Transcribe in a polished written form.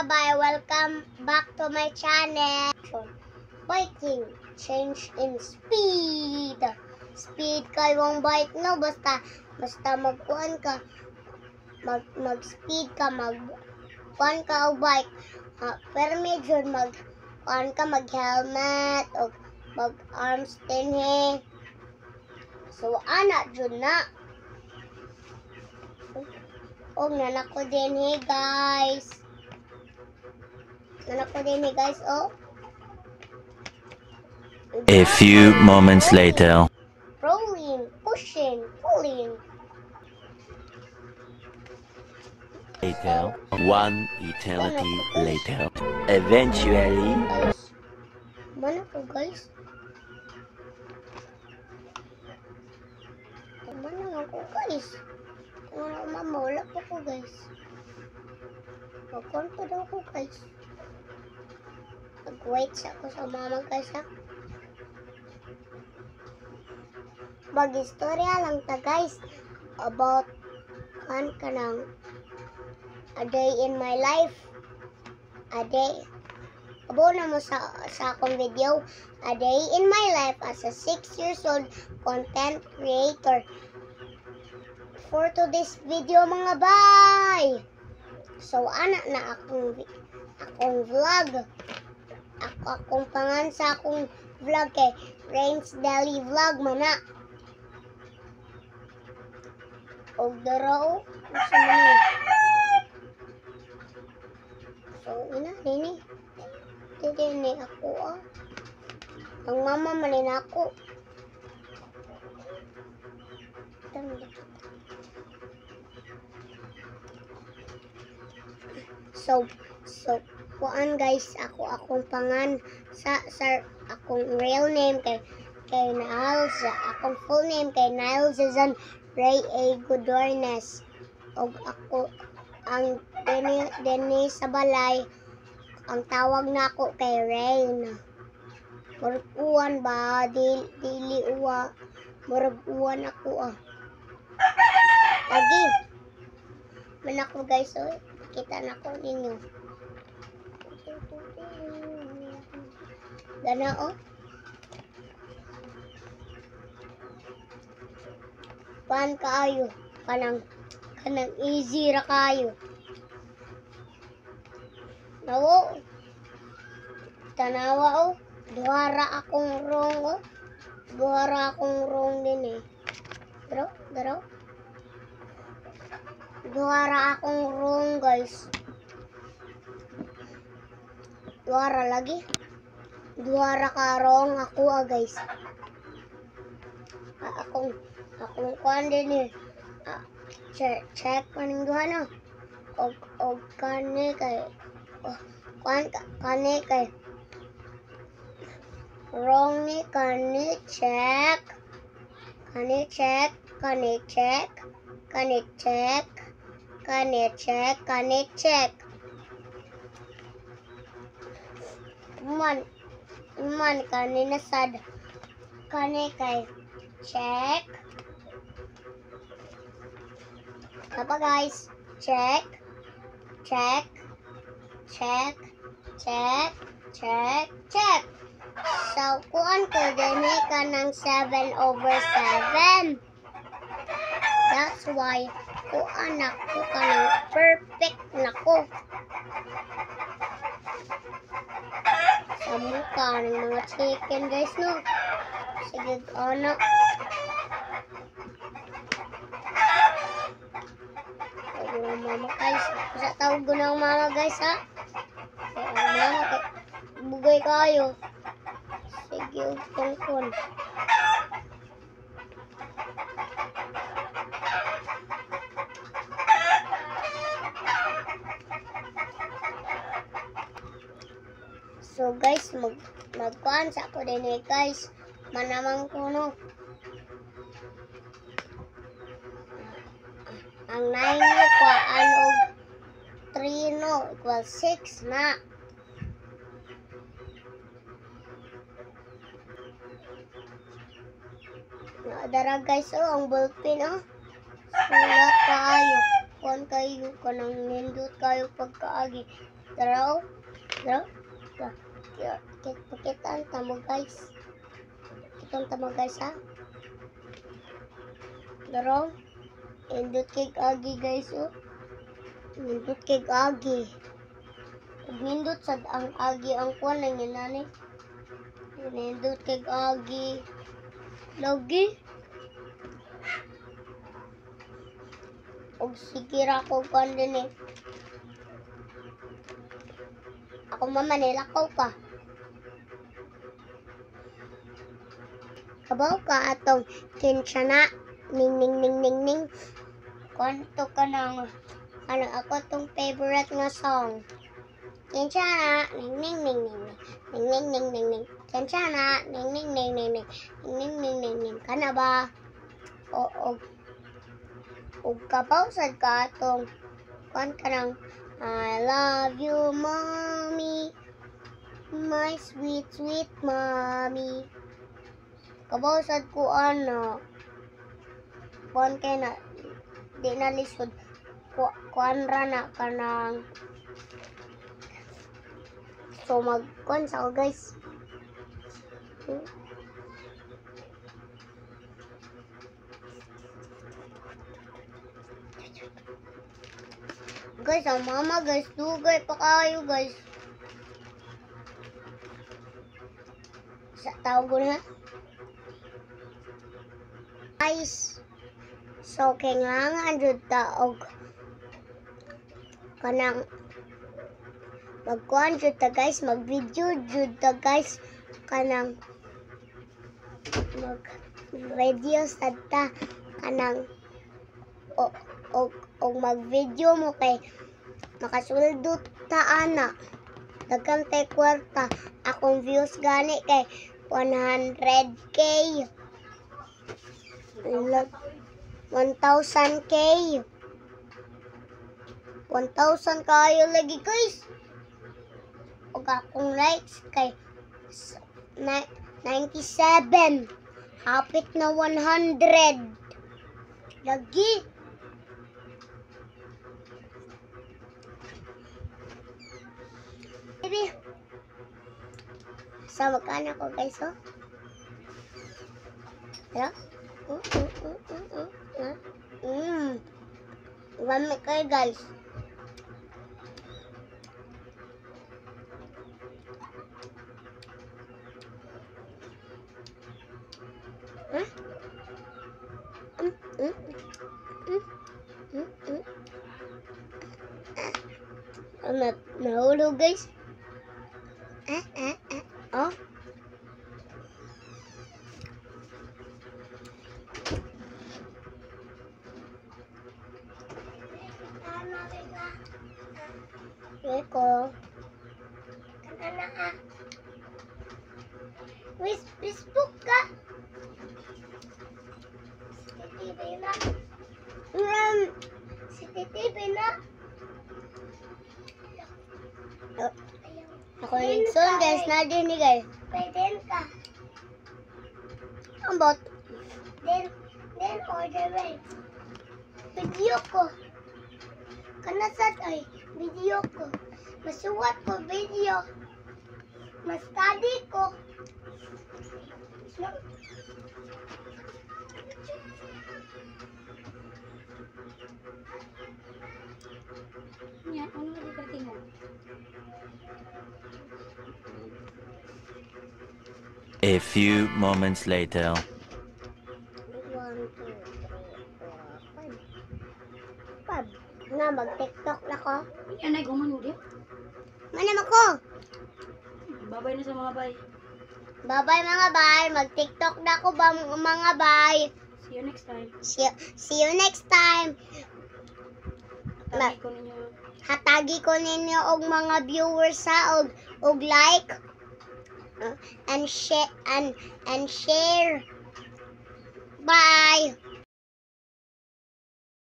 kabay, welcome back to my channel. Biking, change in speed. Speed kayong bike no, basta magkuhan ka, mag-speed ka, magkuhan ka o bike. Pero medyo magkuhan ka, mag-helmet o mag-arms din he. So ana jud na. Og nanak ko din he guys. Oh. A few moments later. Rolling, pushing, pulling. Later, one eternity later. Eventually. Guys, mana ko guys? Mana ko guys? Mama, wala po ko guys. Magkuhan pa daw ko guys. Mag-wait sa ako sa mama guys ha. Mag-istorya lang ta guys about kan kanang a day in my life. A day. Abo na mo sa akong video. A day in my life as a 6 years old content creator. For today's video mga bay. So ana na akong vlog. Akong pangan sa akong vlog kay Rain's Daily Vlog mana. Og daraw sa mga. So ina nini. Dili ni ako ah. Ang mama manin ako. So kuan guys, akong pangan sa akong real name kay Niles, akong full name kay Niles Zezan Ray A. Godornes. Og ako ang dini sa balay ang tawag na ako kay Rain. Murag uwan ba dili uwa. Murag uwan ako ah. Lagi. Man ako guys, oh. Kita na ko ninyo. Gana oh. Pan kaayo. Kanang easy ra kayo. Nawo. Tanawa oh. Duhara akong wrong oh. Duhara akong wrong din eh. Daro. Duhara akong wrong guys. Duhara lagi. Duhara ka wrong ako guys. Akong kuan din eh. Check maning duha no. Og kani kay kani kay wrong ni kani check. Kani check. Man kanina sad kani kay check. Apa guys? Check. So kuan ko dini ka ng 7/7. That's why kuan ako ka ng perfect nako. Sa mukha ng mga chicken guys no. Sige ano. Mama guys, sa tawag ko ng mama guys ha. Mama bugay kayo. Sige kun. So guys, magkuhan sa ako din eh guys. Manamang kuno. Ang 9 no kuhaan og 3 no equals 6 na. Dara guys oh, ang ballpen oh. Sulat kaayo. kuan kayo kanang nindot kayo pagkaagi. Daraw. Pakitaan tamo guys. Kitang tamo guys ha. Daraw. Nindot kay agi guys oh. Nindot kay agi. Ug nindot sad ang agi ang kuan lang yan nani. Nindot kay agi. Lagi. Og sikira ko kuan din eh. Ako mamanilakaw ka. Kabaw ka atong kinsyana. Ning ning ning ning ning. Kwanto ka nang ano ako tong favorite nga song. Kinsyana. Ning ning ning ning ning. Ning ning ning ning ning. Kinsyana. Ning ning ning ning ning. Ning ning ning ning ning. Kana ba? Og kabaw sad ka atong kwan ka nang I love you, mommy, my sweet, sweet mommy. Kabaw sad ko ano, kuan kay na, di na lisod, kuan ra na ka nang, so magkuan sa ko guys. Guys, ang mama guys, dugay pa kayo guys. Sa tawag ko na. Guys, so kailangan jud taog kanang magkuhan jud ta guys, mag-video jud ta guys kanang mag-video sad ta kanang og mag-video mo kay makasweldo ta ana. Daghang tay kwarta. Akong views gani kay 100k. 1,000k. 1,000 kayo lagi guys. Og akong likes kay 97. Hapit na 100. Lagi. Baby. Sama ka na ko guys oh. Hello? Gamit kayo guys. Nahulog guys. Oh. Eko. Kana ka. Facebook ka. CCTV na. CCTV na. Ako yung son guys, na din ni guys. Pwede ka. Ang bot. Then order right. Video ko. Kanasad ay video ko. Masuwat ko video. Mas-study ko. Yan, ano na di mo? A few moments later. 1, 2, 3, 4, 5. Na, mag-TikTok na ko. Yan ay gumano di. Manam ako. Babay na sa mga bay. Bye-bye mga bay. Mag-TikTok na ko ba mga bay. See you next time. See you next time. Tagi ko ninyo. Hatagi ko ninyo og mga viewers sa og like and share. Bye.